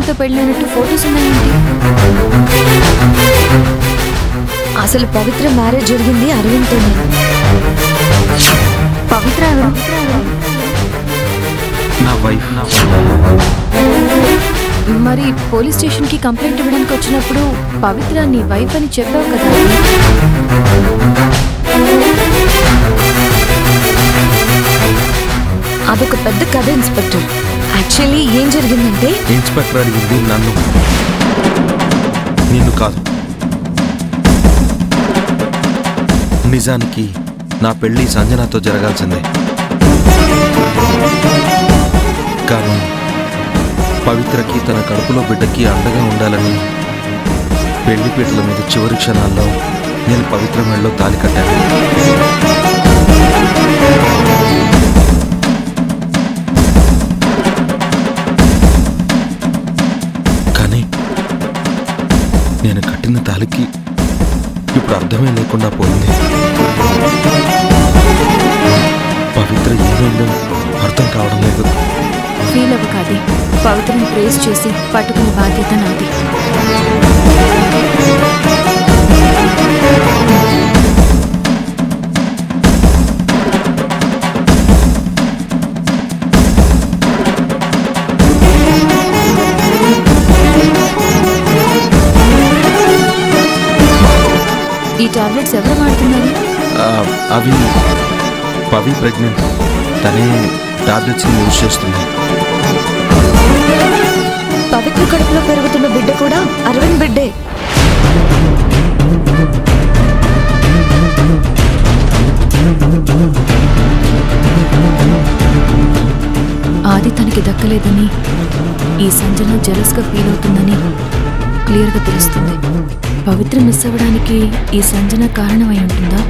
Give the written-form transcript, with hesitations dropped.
అరవింద్తో పెళ్ళైనట్టు photos ఉన్నాయేంటి? అసలు పవిత్ర marriage జరిగింది అరవింద్తోనే. పవిత్ర నా వైఫ్. మరి పోలీస్ స్టేషన్కి కంప్లైంట్ ఇవ్వడానికి వచ్చినప్పుడు పవిత్ర నీ వైఫ్ అని చెప్పావు కదా? అదొక పెద్ద కథ ఇన్స్పెక్టర్. యాక్చువల్లీ ఏం జరిగిందంటే ఇన్స్పెక్టర్ అడిగింది నన్ను, నిన్ను కాదు. నిజానికి నా పెళ్లి సంజనాతో జరగాల్సిందే. కానీ పవిత్రకి తన కడుపులో బిడ్డకి అండగా ఉండాలని పెళ్లిపీటల మీద చివరి క్షణాల్లో నేను పవిత్ర మెడలో తాళి కట్టాను. కానీ నేను కట్టిన తాళికి ఇప్పుడు అర్థమే లేకుండా పోయింది. పవిత్ర ఏమైందో అర్థం కావడం లేదు. ఫీల్ అవ్వ కాదు. పవిత్రని ప్రేస్ చేసి పట్టుకునే బాధ్యత నాది. ఈ టాబ్లెట్స్ ఎవరు వాడుతున్నారు? అవి పవి ప్రెగ్నెంట్, తనే టాబ్లెట్స్ యూజ్ చేస్తుంది. పవిత్ర కడుపులో పెరుగుతున్న బిడ్డ కూడా అరవింద్ బిడ్డే. ఆది తనకి దక్కలేదని ఈ సంజన జెలస్గా ఫీల్ అవుతుందని క్లియర్గా తెలుస్తుంది. పవిత్ర మిస్ అవ్వడానికి ఈ సంజన కారణమై ఉంటుందా?